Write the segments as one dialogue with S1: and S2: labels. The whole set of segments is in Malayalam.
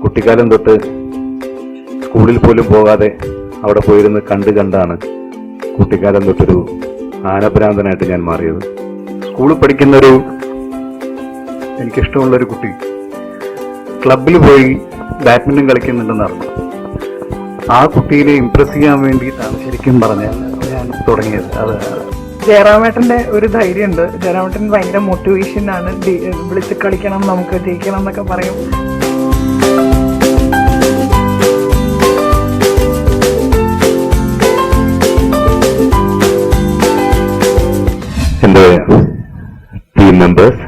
S1: കുട്ടിക്കാലം തൊട്ട് സ്കൂളിൽ പോലും പോകാതെ അവിടെ പോയിരുന്ന് കണ്ടാണ് കുട്ടിക്കാലം തൊട്ടൊരു ആനഭ്രാന്തനായിട്ട് ഞാൻ മാറിയത്. സ്കൂളിൽ പഠിക്കുന്നൊരു എനിക്കിഷ്ടമുള്ളൊരു കുട്ടി ക്ലബിൽ പോയി ബാഡ്മിൻ്റൺ കളിക്കുന്നുണ്ടെന്ന് അറിഞ്ഞു. ആ കുട്ടീനെ ഇംപ്രസ് ചെയ്യാൻ വേണ്ടിയിട്ടാണ് ശരിക്കും പറഞ്ഞാൽ ഞാൻ തുടങ്ങിയത്. അത്
S2: ജയറാമേട്ടന്റെ ഒരു ധൈര്യമുണ്ട്. ജയറാമേട്ടൻ ഭയങ്കര മോട്ടിവേഷൻ ആണ്. വിളിച്ച് കളിക്കണം, നമുക്ക് ജയിക്കണം എന്നൊക്കെ പറയും.
S1: എൻ്റെ ടീം മെമ്പേഴ്സ്,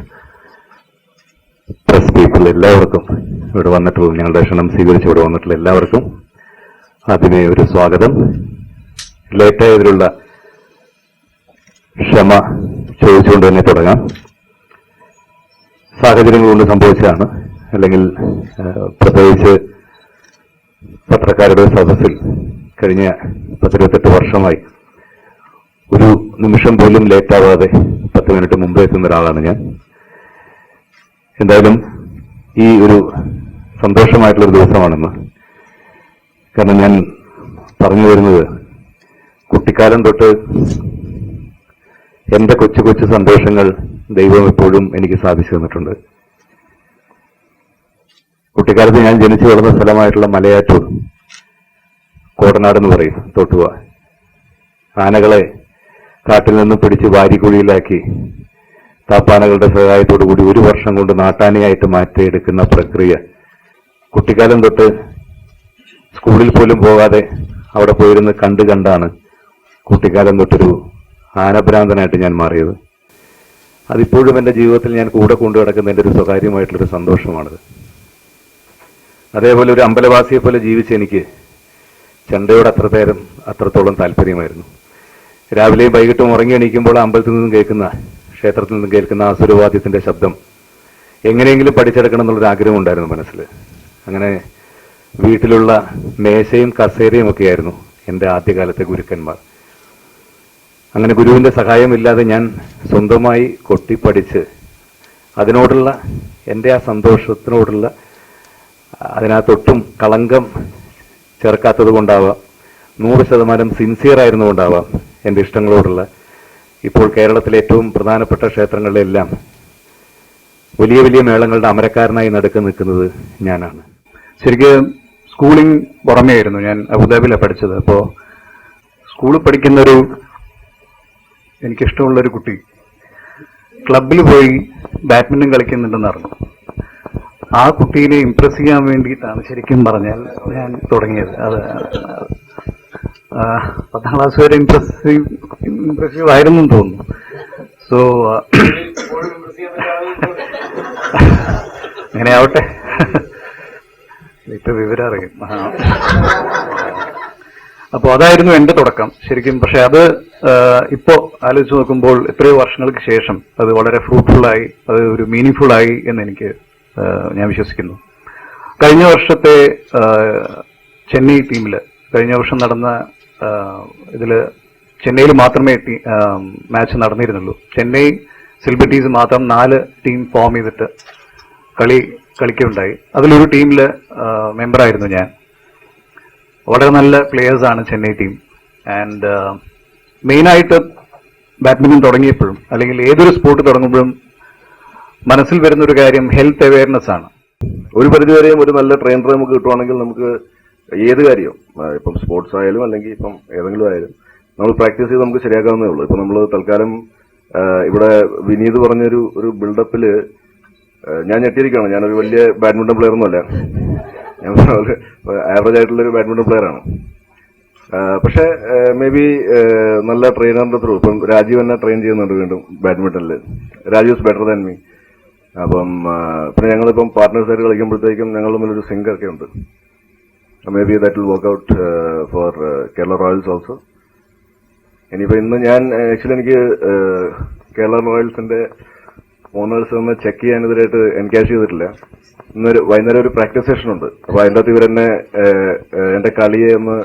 S1: പ്രസ് പീപ്പിൾ എല്ലാവർക്കും ഇവിടെ വന്നിട്ടുള്ള, ഞങ്ങളുടെ ക്ഷണം സ്വീകരിച്ച് ഇവിടെ വന്നിട്ടുള്ള എല്ലാവർക്കും ആദ്യമേ ഒരു സ്വാഗതം. ലേറ്റായതിലുള്ള ക്ഷമ ചോദിച്ചുകൊണ്ട് തന്നെ തുടങ്ങാം. സാഹചര്യങ്ങൾ കൊണ്ട് സംഭവിച്ചതാണ്. അല്ലെങ്കിൽ പ്രത്യേകിച്ച് പത്രക്കാരുടെ സദസ്സിൽ കഴിഞ്ഞ 18 വർഷമായി ഒരു നിമിഷം പോലും ലേറ്റാവാതെ 10 മിനിറ്റ് മുമ്പേ എത്തുന്ന ഒരാളാണ് ഞാൻ. എന്തായാലും ഈ ഒരു സന്തോഷമായിട്ടുള്ളൊരു ദിവസമാണെന്ന്. കാരണം ഞാൻ പറഞ്ഞു വരുന്നത്, കുട്ടിക്കാലം തൊട്ട് എന്റെ കൊച്ചു കൊച്ചു സന്തോഷങ്ങൾ ദൈവം എപ്പോഴും എനിക്ക് സാധിച്ചു തന്നിട്ടുണ്ട്. കുട്ടിക്കാലത്ത് ഞാൻ ജനിച്ചു വളർന്ന സ്ഥലമായിട്ടുള്ള മലയാറ്റൂർ, കോടനാട് എന്ന് പറയും, തൊട്ടുവ, ആനകളെ കാട്ടിൽ നിന്നും പിടിച്ച് വാരിക്കുഴിയിലാക്കി താപ്പാനകളുടെ സഹായത്തോടു കൂടി 1 വർഷം കൊണ്ട് നാട്ടാനയായിട്ട് മാറ്റിയെടുക്കുന്ന പ്രക്രിയ, കുട്ടിക്കാലം തൊട്ട് സ്കൂളിൽ പോലും പോകാതെ അവിടെ പോയിരുന്ന് കണ്ടാണ് കുട്ടിക്കാലം തൊട്ടൊരു ആനഭ്രാന്തനായിട്ട് ഞാൻ മാറിയത്. അതിപ്പോഴും എൻ്റെ ജീവിതത്തിൽ ഞാൻ കൂടെ കൊണ്ടു കിടക്കുന്ന എൻ്റെ ഒരു സ്വകാര്യമായിട്ടുള്ളൊരു സന്തോഷമാണത്. അതേപോലെ ഒരു അമ്പലവാസിയെ പോലെ ജീവിച്ച എനിക്ക് ചണ്ടയോട് അത്രത്തോളം താല്പര്യമായിരുന്നു. രാവിലെയും വൈകിട്ടും ഉറങ്ങി എണീക്കുമ്പോൾ അമ്പലത്തിൽ നിന്നും കേൾക്കുന്ന, ക്ഷേത്രത്തിൽ നിന്നും കേൾക്കുന്ന ആസുരവാദ്യത്തിൻ്റെ ശബ്ദം എങ്ങനെയെങ്കിലും പഠിച്ചെടുക്കണം എന്നുള്ളൊരു ആഗ്രഹം ഉണ്ടായിരുന്നു മനസ്സിൽ. അങ്ങനെ വീട്ടിലുള്ള മേശയും കസേരയും ഒക്കെയായിരുന്നു എൻ്റെ ആദ്യകാലത്തെ ഗുരുക്കന്മാർ. അങ്ങനെ ഗുരുവിൻ്റെ സഹായമില്ലാതെ ഞാൻ സ്വന്തമായി കൊട്ടിപ്പഠിച്ച് അതിനോടുള്ള എൻ്റെ ആ സന്തോഷത്തിനോടുള്ള, അതിനകത്തൊട്ടും കളങ്കം ചേർക്കാത്തത് കൊണ്ടാവാം, 100% സിൻസിയർ ആയിരുന്നുകൊണ്ടാവാം, എൻ്റെ ഇഷ്ടങ്ങളോടുള്ള, ഇപ്പോൾ കേരളത്തിലെ ഏറ്റവും പ്രധാനപ്പെട്ട ക്ഷേത്രങ്ങളിലെല്ലാം വലിയ വലിയ മേളങ്ങളുടെ അമരക്കാരനായി നടുക്ക് നിൽക്കുന്നത് ഞാനാണ്.
S3: ശരിക്കും സ്കൂളിംഗ് പുറമെയായിരുന്നു. ഞാൻ അബുദാബിയിലാണ് പഠിച്ചത്. അപ്പോൾ സ്കൂളിൽ പഠിക്കുന്നൊരു എനിക്കിഷ്ടമുള്ളൊരു കുട്ടി ക്ലബിൽ പോയി ബാഡ്മിൻ്റൺ കളിക്കുന്നുണ്ടെന്ന് അറിഞ്ഞു. ആ കുട്ടീനെ ഇംപ്രസ് ചെയ്യാൻ വേണ്ടിയിട്ടാണ് ശരിക്കും പറഞ്ഞാൽ ഞാൻ തുടങ്ങിയത്. അത് 10ാം ക്ലാസ് വരെ ഇംപ്രസീവ് ആയിരുന്നു തോന്നുന്നു. സോ അങ്ങനെ ആവട്ടെ, ഇപ്പൊ വിവരം അറിയും. അപ്പോൾ അതായിരുന്നു എൻ്റെ തുടക്കം ശരിക്കും. പക്ഷെ അത് ഇപ്പോൾ ആലോചിച്ച് നോക്കുമ്പോൾ എത്രയോ വർഷങ്ങൾക്ക് ശേഷം അത് വളരെ ഫ്രൂട്ട്ഫുള്ളായി, അത് ഒരു മീനിങ് ആയി എന്ന് ഞാൻ വിശ്വസിക്കുന്നു. കഴിഞ്ഞ വർഷത്തെ ചെന്നൈ ടീമിൽ, കഴിഞ്ഞ വർഷം നടന്ന ഇതിൽ ചെന്നൈയിൽ മാത്രമേ മാച്ച് നടന്നിരുന്നുള്ളൂ. ചെന്നൈ സെലിബ്രിറ്റീസ് മാത്രം 4 ടീം ഫോം ചെയ്തിട്ട് കളിക്കുകയുണ്ടായി. അതിലൊരു ടീമിൽ മെമ്പറായിരുന്നു ഞാൻ. വളരെ നല്ല പ്ലെയേഴ്സാണ് ചെന്നൈ ടീം. ആൻഡ് മെയിനായിട്ട് ബാഡ്മിൻ്റൺ തുടങ്ങിയപ്പോഴും അല്ലെങ്കിൽ ഏതൊരു സ്പോർട്ട് തുടങ്ങുമ്പോഴും മനസ്സിൽ വരുന്നൊരു കാര്യം ഹെൽത്ത് അവയർനെസ് ആണ്.
S4: ഒരു പരിധിവരെയും ഒരു നല്ല ട്രെയിനർ നമുക്ക് കിട്ടുവാണെങ്കിൽ നമുക്ക് ഏത് കാര്യവും, ഇപ്പം സ്പോർട്സ് ആയാലും അല്ലെങ്കിൽ ഇപ്പം ഏതെങ്കിലും ആയാലും, നമ്മൾ പ്രാക്ടീസ് ചെയ്ത് നമുക്ക് ശരിയാക്കാവുന്നേ ഉള്ളൂ. ഇപ്പം നമ്മൾ തൽക്കാലം ഇവിടെ വിനീത് പറഞ്ഞൊരു ബിൽഡപ്പിൽ ഞാൻ ഞെട്ടിയിരിക്കുകയാണ്. ഞാനൊരു വലിയ ബാഡ്മിൻ്റൺ പ്ലെയർ ഒന്നുമല്ല, ഞാൻ ആവറേജ് ആയിട്ടുള്ളൊരു ബാഡ്മിൻ്റൺ പ്ലെയറാണ്. പക്ഷേ മേ ബി നല്ല ട്രെയിനറിന്റെ ത്രൂ, ഇപ്പം രാജീവ് എന്നെ ട്രെയിൻ ചെയ്യുന്നുണ്ട് വീണ്ടും ബാഡ്മിൻ്റണിൽ. Rajeev is better than me. അപ്പം പിന്നെ ഞങ്ങളിപ്പം പാർട്ട്നേഴ്സായിട്ട് കളിക്കുമ്പോഴത്തേക്കും ഞങ്ങൾ തമ്മിലൊരു സിങ്ക് ഒക്കെ ഉണ്ട്. May be that will work out for Kerala Royals also. ഇനിയിപ്പോൾ ഇന്ന് ഞാൻ ആക്ച്വലി എനിക്ക് കേരള റോയൽസിന്റെ ഓണേഴ്സ് ഒന്ന് ചെക്ക് ചെയ്യാനെതിരായിട്ട് എൻകാഷ് ചെയ്തിട്ടില്ല. വൈകുന്നേരം ഒരു പ്രാക്ടീസ് സെഷൻ ഉണ്ട്. അപ്പോൾ അതിൻ്റെ അകത്ത് ഇവരെന്നെ എൻ്റെ കളിയെ ഒന്ന്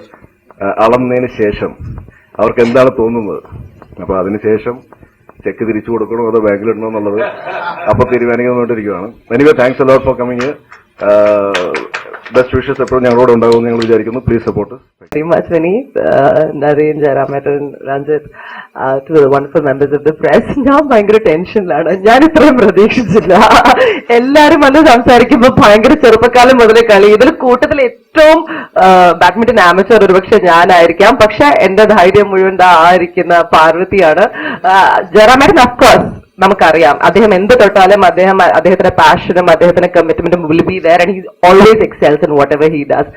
S4: അളന്നതിന് ശേഷം അവർക്ക് എന്താണ് തോന്നുന്നത്, അപ്പോൾ അതിനുശേഷം ചെക്ക് തിരിച്ചു കൊടുക്കണോ അതോ ബാങ്കിലിടണോ എന്നുള്ളത് അപ്പോൾ തീരുമാനിക്കാൻ വേണ്ടിയിരിക്കുകയാണ്. Anyway thanks a lot for coming. Best wishes എപ്പോഴും ഞങ്ങളോട് ഉണ്ടാകുമെന്ന് ഞങ്ങൾ വിചാരിക്കുന്നു. Please support.
S5: Very much, Vineet, Nareen, Jayarametan, Ranjit, to the wonderful members of the press. ഞാൻ ഭയങ്കര ടെൻഷനിലാണ്. ഞാൻ ഇത്രയും പ്രതീക്ഷിച്ചില്ല. എല്ലാരും വന്ന് സംസാരിക്കുമ്പോൾ ഭയങ്കര ചെറുപ്പക്കാലം മുതലേ കളി. ഇതിൽ കൂട്ടത്തിൽ ഏറ്റവും ബാഡ്മിന്റൺ ആമച്ചർ ഒരുപക്ഷെ ഞാനായിരിക്കാം. പക്ഷെ എന്റെ ധൈര്യം മുഴുവൻ ആയിരിക്കുന്ന പാർവതിയാണ്. ജയറാമേട്ടൻ ഓഫ്കോഴ്സ് നമുക്കറിയാം, അദ്ദേഹം എന്ത് തൊട്ടാലും അദ്ദേഹത്തിന്റെ പാഷനും അദ്ദേഹത്തിന്റെ കമ്മിറ്റ്മെന്റും will be there and he always excels in whatever he does.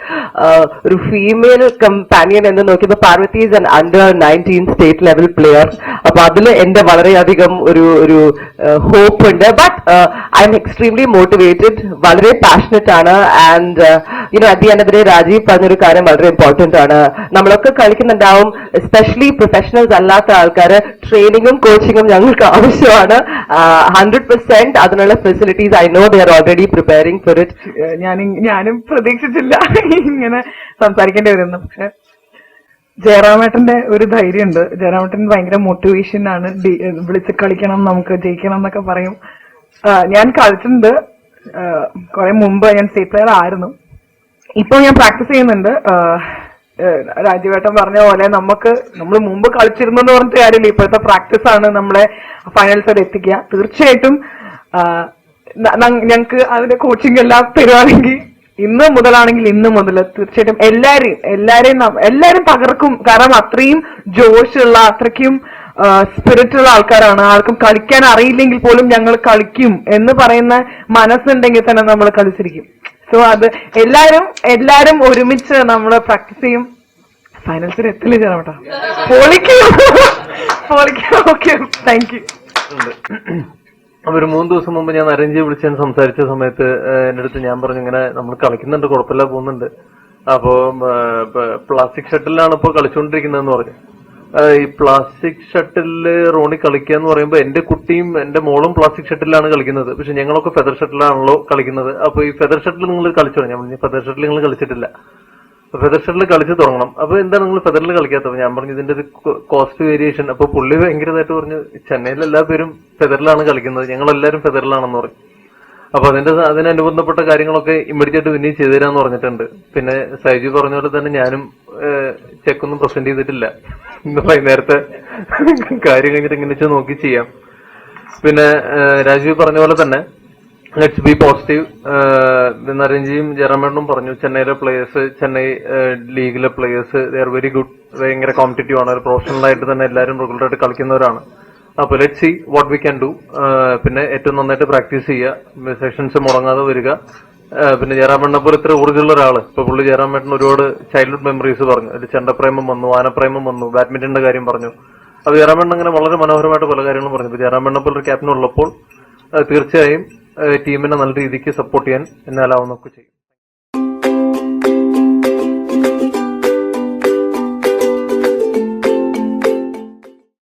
S5: ഒരു ഫീമെയിൽ കമ്പാനിയൻ എന്ന് നോക്കിയപ്പോൾ Parvathi is an under 19 state level player. അപ്പൊ അതിൽ എന്റെ വളരെയധികം ഒരു ഹോപ്പ് ഉണ്ട്. But I'm extremely motivated, വളരെ പാഷനറ്റ് ആണ്. And at the end of the day Rajeev പറഞ്ഞൊരു കാര്യം വളരെ ഇമ്പോർട്ടന്റ് ആണ്. നമ്മളൊക്കെ കളിക്കുന്നുണ്ടാവും, എസ്പെഷ്യലി പ്രൊഫഷണൽസ് അല്ലാത്ത ആൾക്കാർ. ട്രെയിനിങ്ങും കോച്ചിങ്ങും ഞങ്ങൾക്ക് ആവശ്യമാണ്. 100% അതിനുള്ള facilities I know they are already preparing for it.
S2: ഞാനും പ്രതീക്ഷിച്ചില്ല ഇങ്ങനെ സംസാരിക്കേണ്ടി വരുന്നു. പക്ഷെ ജയറാമേട്ടന്റെ ഒരു ധൈര്യമുണ്ട്. ജയറാമേട്ടൻ ഭയങ്കര മോട്ടിവേഷൻ ആണ്. വിളിച്ച് കളിക്കണം, നമുക്ക് ജയിക്കണം എന്നൊക്കെ പറയും. ഞാൻ കളിച്ചിട്ടുണ്ട് കുറെ മുമ്പ്. ഞാൻ സ്റ്റേറ്റ് പ്ലെയർ ആയിരുന്നു. ഇപ്പൊ ഞാൻ പ്രാക്ടീസ് ചെയ്യുന്നുണ്ട്. രാജീവേട്ടൻ പറഞ്ഞ പോലെ നമ്മൾ മുമ്പ് കളിച്ചിരുന്നു എന്ന് പറഞ്ഞിട്ട് കാര്യമില്ല. ഇപ്പോഴത്തെ പ്രാക്ടീസ് ആണ് നമ്മളെ ഫൈനൽസ് വരെ എത്തിക്കുക. തീർച്ചയായിട്ടും ഞങ്ങൾക്ക് അതിന്റെ കോച്ചിങ് എല്ലാം തരുവാണെങ്കിൽ ഇന്ന് മുതൽ തീർച്ചയായിട്ടും എല്ലാരെയും തകർക്കും. കാരണം അത്രയും ജോഷുള്ള, അത്രയ്ക്കും സ്പിരിറ്റുള്ള ആൾക്കാരാണ്. ആർക്കും കളിക്കാൻ അറിയില്ലെങ്കിൽ പോലും ഞങ്ങൾ കളിക്കും എന്ന് പറയുന്ന മനസ്സുണ്ടെങ്കിൽ തന്നെ നമ്മൾ കളിച്ചിരിക്കും. സോ അത് എല്ലാരും ഒരുമിച്ച് നമ്മൾ പ്രാക്ടീസ് ചെയ്യും. ഫൈനൽസിൽ എത്തില്ല ചേട്ടാ, പൊളിക്കും. Okay, thank you.
S6: അപ്പൊ ഒരു 3 ദിവസം മുമ്പ് ഞാൻ നരേഞ്ചി വിളിച്ച് സംസാരിച്ച സമയത്ത് എന്റെ അടുത്ത് ഞാൻ പറഞ്ഞു, ഇങ്ങനെ നമ്മൾ കളിക്കുന്നുണ്ട്, കുഴപ്പമില്ല, പോകുന്നുണ്ട്. അപ്പോ പ്ലാസ്റ്റിക് ഷട്ടിലാണ് ഇപ്പൊ കളിച്ചുകൊണ്ടിരിക്കുന്നതെന്ന് പറഞ്ഞു. ഈ പ്ലാസ്റ്റിക് ഷട്ടില് റോണി കളിക്കുക എന്ന് പറയുമ്പോൾ എന്റെ കുട്ടിയും എന്റെ മോളും പ്ലാസ്റ്റിക് ഷട്ടിലാണ് കളിക്കുന്നത്. പക്ഷെ ഞങ്ങളൊക്കെ ഫെദർ ഷട്ടിലാണല്ലോ കളിക്കുന്നത്. അപ്പൊ ഈ ഫെദർ ഷട്ടിൽ നിങ്ങൾ കളിച്ചോ? ഞാൻ പറഞ്ഞു ഫെദർ ഷട്ടിൽ നിങ്ങൾ കളിച്ചിട്ടില്ല, ഫെദർ ഷട്ടിൽ കളിച്ച് തുടങ്ങണം. അപ്പൊ എന്താണ് നിങ്ങൾ ഫെദറിൽ കളിക്കാത്തത്? ഞാൻ പറഞ്ഞു ഇതിന്റെ ഒരു കോസ്റ്റ് വേരിയേഷൻ. അപ്പൊ പുള്ളി ഭയങ്കരമായിട്ട് പറഞ്ഞു, ചെന്നൈയിൽ എല്ലാ പേരും ഫെദറിലാണ് കളിക്കുന്നത്, ഞങ്ങളെല്ലാരും ഫെദറിലാണെന്ന് പറഞ്ഞു. അപ്പൊ അതിനനുബന്ധപ്പെട്ട കാര്യങ്ങളൊക്കെ ഇമ്മീഡിയറ്റ് പിന്നെ ചെയ്തു തരാന്ന് പറഞ്ഞിട്ടുണ്ട്. പിന്നെ സൈജു പറഞ്ഞ പോലെ തന്നെ ഞാനും ചെക്കൊന്നും പ്രസന്റ് ചെയ്തിട്ടില്ല. ഇന്ന് വൈകുന്നേരത്തെ കാര്യം കഴിഞ്ഞിട്ട് ഇങ്ങനെ നോക്കി ചെയ്യാം. പിന്നെ രാജീവ് പറഞ്ഞ പോലെ തന്നെ ലെറ്റ്സ് ബി പോസിറ്റീവ്. നരേഞ്ചിയും ജയറാമേട്ടനും പറഞ്ഞു, ചെന്നൈയിലെ പ്ലേയേഴ്സ്, ചെന്നൈ ലീഗിലെ players they are very good, ഭയങ്കര കോമ്പറ്റീറ്റീവ് ആണ്. ഒരു പ്രൊഫഷണൽ ആയിട്ട് തന്നെ എല്ലാവരും റെഗുലറായിട്ട് കളിക്കുന്നവരാണ്. അപ്പൊ let's see what we can do. പിന്നെ ഏറ്റവും നന്നായിട്ട് പ്രാക്ടീസ് ചെയ്യുക, സെഷൻസ് മുടങ്ങാതെ വരിക. പിന്നെ ജയറാമേട്ടനെ പോലെ ഇത്ര ഊർജ്ജമുള്ള ഒരാള്. ഇപ്പൊ പുള്ളി ജയറാമേട്ടൻ ഒരുപാട് ചൈൽഡ്ഹുഡ് മെമ്മറീസ് പറഞ്ഞു. അതിൽ ചെണ്ടപ്രേമം വന്നു, ആനപ്രേമം വന്നു, ബാഡ്മിന്റന്റെ കാര്യം പറഞ്ഞു. അപ്പൊ ജയറാമേട്ടൻ അങ്ങനെ വളരെ മനോഹരമായിട്ട് പല കാര്യങ്ങളും പറഞ്ഞു. ഇപ്പൊ ജയറാമേട്ടനെ പോലെ ഒരു ക്യാപ്റ്റൻ ഉള്ളപ്പോൾ തീർച്ചയായും ടീമിനെ നല്ല രീതിക്ക് സപ്പോർട്ട് ചെയ്യാൻ എന്നാലാവുന്നൊക്കെ ചെയ്യും.